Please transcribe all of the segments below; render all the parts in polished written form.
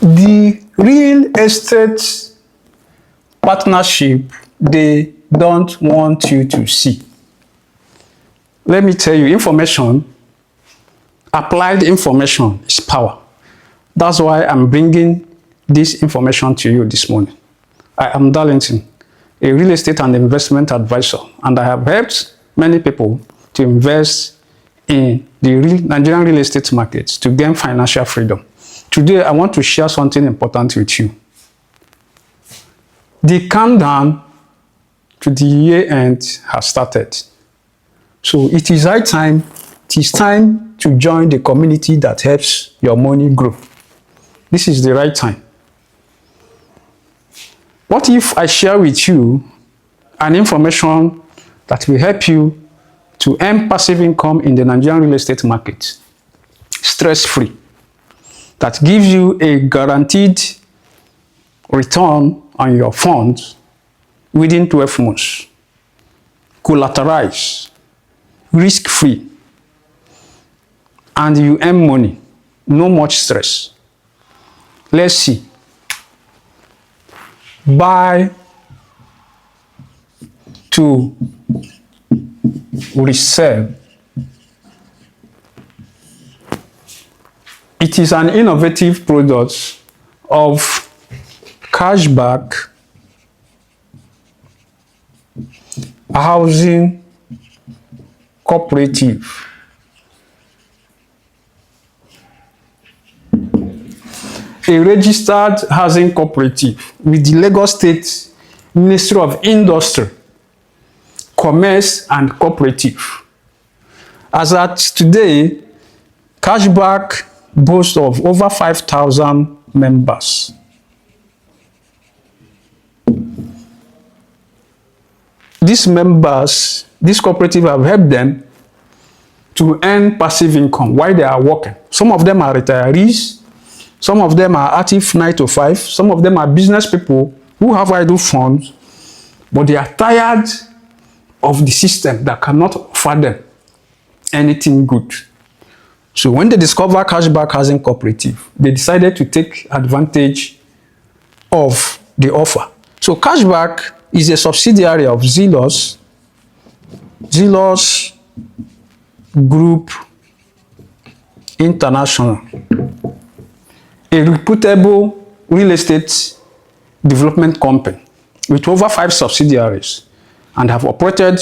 The real estate partnership they don't want you to see. Let me tell you, information, applied information is power. That's why I'm bringing this information to you this morning. I am Darlington, a real estate and investment advisor, and I have helped many people to invest in the Nigerian real estate market to gain financial freedom. Today, I want to share something important with you. The countdown to the year end has started. So it is high time, it is time to join the community that helps your money grow. This is the right time. What if I share with you an information that will help you to earn passive income in the Nigerian real estate market, stress-free, that gives you a guaranteed return on your funds within 12 months, collateralized, risk-free, and you earn money, no much stress. Let's see. Buy-to-Resell. It is an innovative product of Cashback Housing Cooperative. A registered housing cooperative with the Lagos State Ministry of Industry, Commerce and Cooperative. As at today, Cashback boasts of over 5,000 members. These members, this cooperative have helped them to earn passive income while they are working. Some of them are retirees, some of them are active 9 to 5, some of them are business people who have idle funds, but they are tired of the system that cannot offer them anything good. So when they discover Cashback Housing Cooperative, they decided to take advantage of the offer. So Cashback is a subsidiary of Zealous Group International, a reputable real estate development company with over 5 subsidiaries and have operated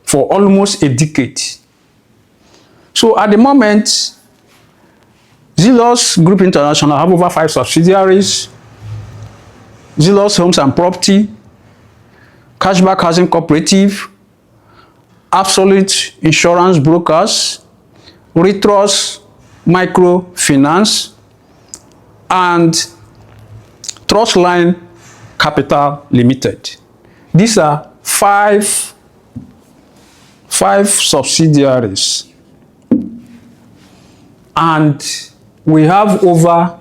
for almost a decade. So at the moment, Zealous Group International have over 5 subsidiaries: Zealous Homes and Property, Cashback Housing Cooperative, Absolute Insurance Brokers, Retros Microfinance, and Trustline Capital Limited. These are five subsidiaries. And we have over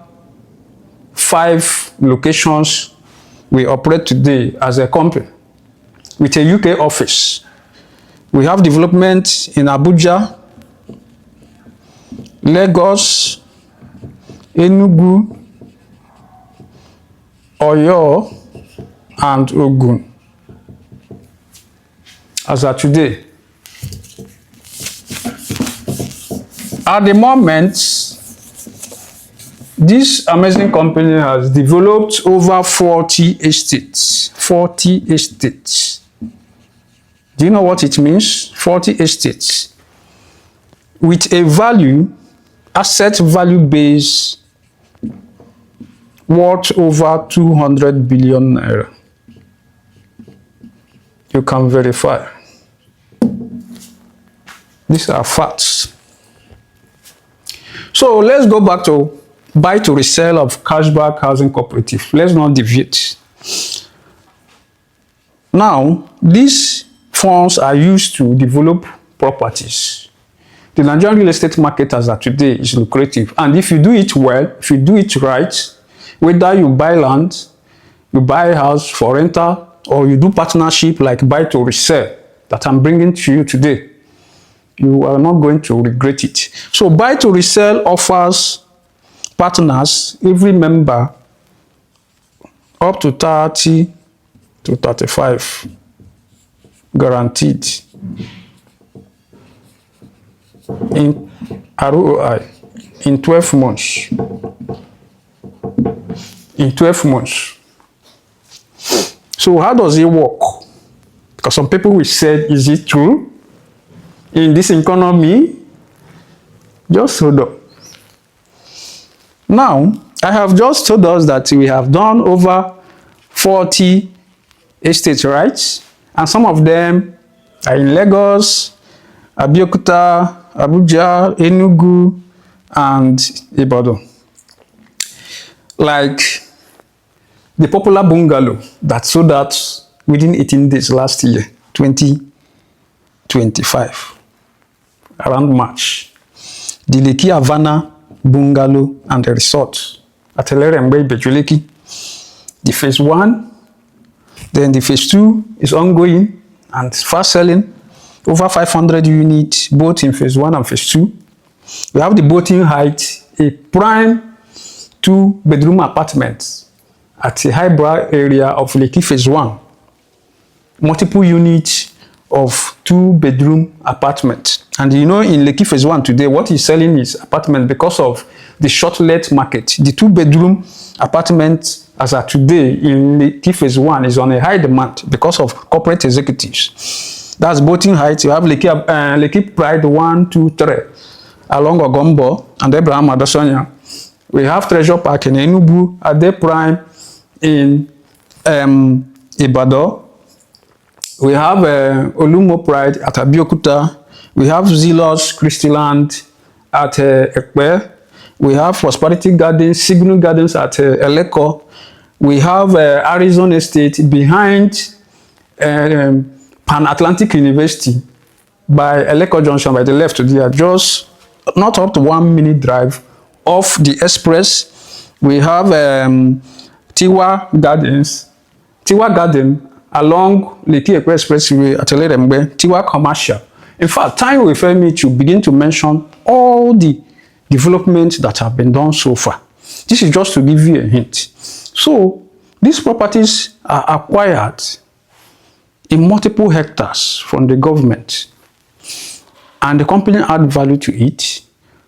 5 locations we operate today as a company with a UK office. We have development in Abuja, Lagos, Enugu, Oyo, and Ogun. As of today, at the moment, this amazing company has developed over 40 estates. 40 estates. Do you know what it means? 40 estates. With a value, asset value base worth over 200 billion naira. You can verify. These are facts. So let's go back to Buy-to-Resell of Cashback Housing Cooperative. Let's not deviate. Now, these funds are used to develop properties. The Nigerian real estate market as of today is lucrative. And if you do it well, if you do it right, whether you buy land, you buy a house for rental, or you do partnership like Buy-to-Resell that I'm bringing to you today, you are not going to regret it. So Buy-to-Resell offers partners, every member, up to 30 to 35 guaranteed in ROI in 12 months. In 12 months. So how does it work? Because some people will say, is it true? In this economy? Just hold up. Now, I have just told us that we have done over 40 estate rights, and some of them are in Lagos, Abeokuta, Abuja, Enugu, and Ibadan. Like the popular bungalow that sold out within 18 days last year, 2025, around March. The Lekki Havana bungalow and the resort at Ibeju-lekki. The phase 1, then the phase 2 is ongoing and fast selling. Over 500 units, both in phase 1 and phase 2. We have the boating height, a prime 2-bedroom apartment at a highbrow area of Lekki phase 1. Multiple units of 2-bedroom apartment. And you know, in Lekki phase 1 today, what is selling is apartment because of the short let market. The 2-bedroom apartment as of today in Lekki phase 1 is on a high demand because of corporate executives. That's boating height. You have Lekki Pride 1, 2, 3 along Ogombo and Abraham Adesanya. We have Treasure Park in Enugu, Ade Prime in Ibadan. We have Olumo Pride at Abeokuta. We have Zealous Christyland at Ekpe. We have Prosperity Gardens, Signal Gardens at Eleko. We have Arizona Estate behind Pan-Atlantic University by Eleko Junction by the left to there, just not up to 1 minute drive off the express. We have Tiwa Gardens, Tiwa Garden along Lekki Expressway at Elembe, Tiwa Commercial. In fact, time will fail me to begin to mention all the developments that have been done so far. This is just to give you a hint. So, these properties are acquired in multiple hectares from the government, and the company add value to it.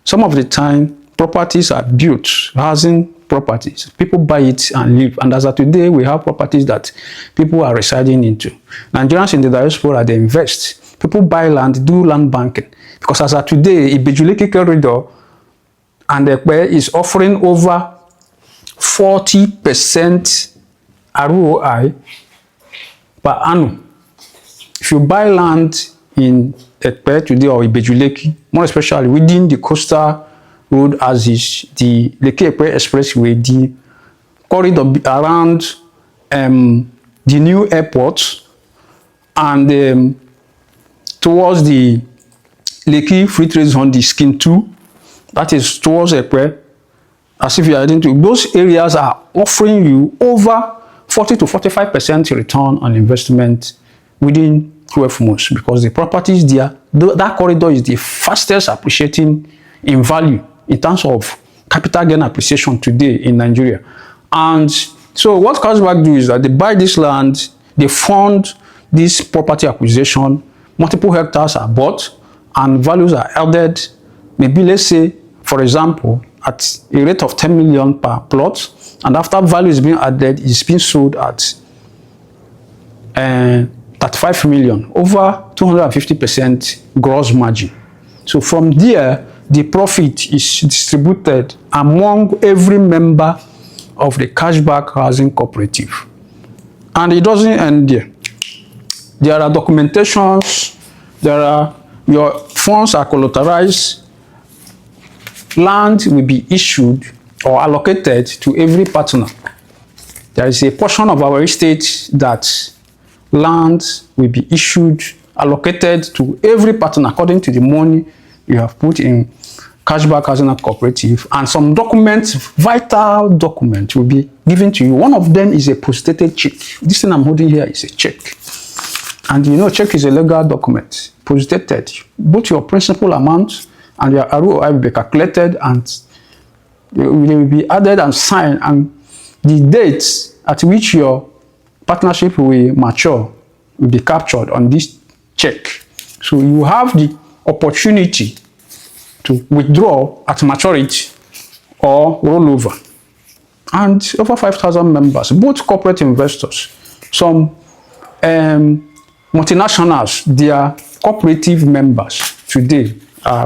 Some of the time, properties are built, housing properties. People buy it and live. And as of today, we have properties that people are residing into. Nigerians in the diaspora, they invest. People buy land, do land banking. Because as of today, Ibeju-lekki corridor and Ekpe is offering over 40% ROI per annum. If you buy land in Ekpe today or Ibeju-lekki, more especially within the coastal road as is the Lekki Expressway, the corridor around the new airport and towards the Lekki Free Trade Zone, the Scheme 2, that is towards Ekpe, as if you are heading to, those areas are offering you over 40 to 45% return on investment within 12 months, because the properties there, that corridor is the fastest appreciating in value in terms of capital gain appreciation today in Nigeria. And so what Cashback do is that they buy this land, they fund this property acquisition, multiple hectares are bought and values are added, maybe let's say, for example, at a rate of 10 million per plot, and after value is being added, it's being sold at 35 million, over 250% gross margin. So from there, the profit is distributed among every member of the Cashback Housing Cooperative. And it doesn't end there. There are documentations, your funds are collateralized, land will be issued or allocated to every partner. There is a portion of our estate that land will be issued, allocated to every partner according to the money you have put in Cashback Housing Cooperative, and some documents, vital documents, will be given to you. One of them is a postdated check. This thing I'm holding here is a check. And you know, check is a legal document, postdated. Both your principal amount and your ROI will be calculated, and They will be added and signed, and the dates at which your partnership will mature will be captured on this check. So you have the opportunity to withdraw at maturity or rollover. And over 5,000 members, both corporate investors, some multinationals, they are cooperative members today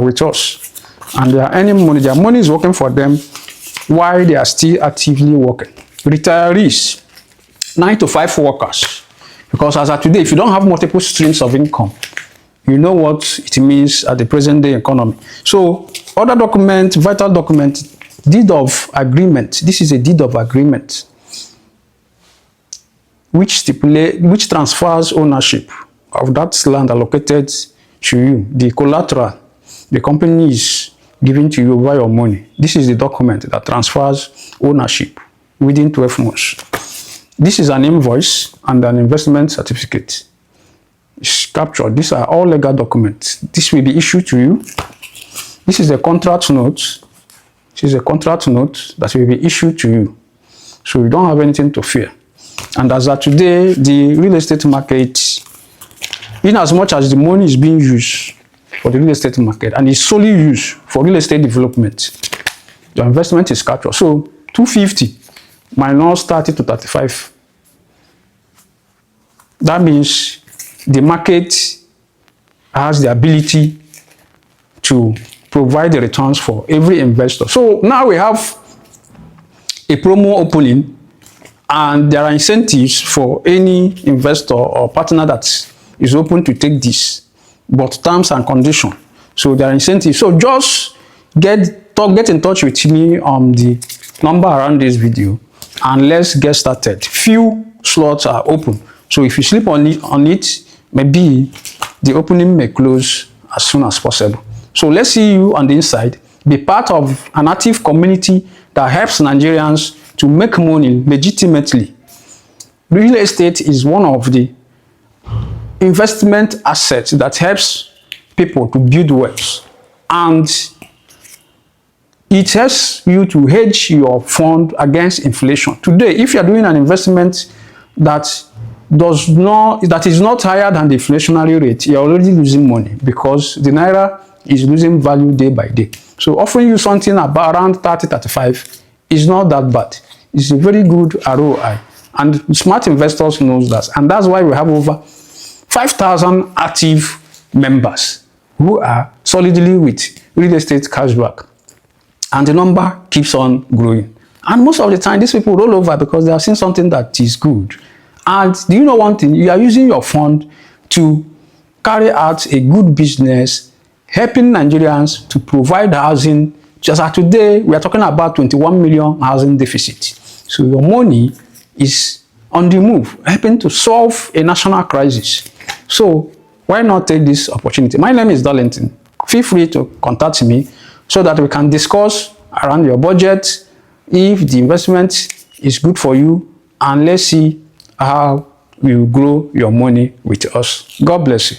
with us. And they are earning money. Their money is working for them while they are still actively working. Retirees, 9 to 5 workers. Because as of today, if you don't have multiple streams of income, you know what it means at the present day economy. So, other document, vital document, deed of agreement. This is a deed of agreement which transfers ownership of that land allocated to you. The collateral, the company is giving to you by your money. This is the document that transfers ownership within 12 months. This is an invoice and an investment certificate. It's captured. These are all legal documents. This will be issued to you. This is a contract note. This is a contract note that will be issued to you. So you don't have anything to fear. And as of today, the real estate market, in as much as the money is being used for the real estate market and is solely used for real estate development, the investment is captured. So 250 minus 30 to 35. That means the market has the ability to provide the returns for every investor. So now we have a promo opening, and there are incentives for any investor or partner that is open to take this, but terms and conditions. So there are incentives. So just get in touch with me on the number around this video, and let's get started. Few slots are open. So if you sleep on it, maybe the opening may close as soon as possible. So let's see you on the inside. Be part of an active community that helps Nigerians to make money legitimately. Real estate is one of the investment assets that helps people to build wealth, and it helps you to hedge your fund against inflation. Today, if you are doing an investment that is not higher than the inflationary rate, you're already losing money because the naira is losing value day by day. So offering you something about around 30-35 is not that bad. It's a very good ROI, and smart investors knows that, and that's why we have over 5,000 active members who are solidly with real estate cashback, and the number keeps on growing. And most of the time, these people roll over because they have seen something that is good. And do you know one thing? You are using your fund to carry out a good business, helping Nigerians to provide housing. Just as today, we are talking about 21 million housing deficit. So your money is on the move, helping to solve a national crisis. So why not take this opportunity? My name is Darlington. Feel free to contact me so that we can discuss around your budget, if the investment is good for you, and let's see how you grow your money with us. God bless you.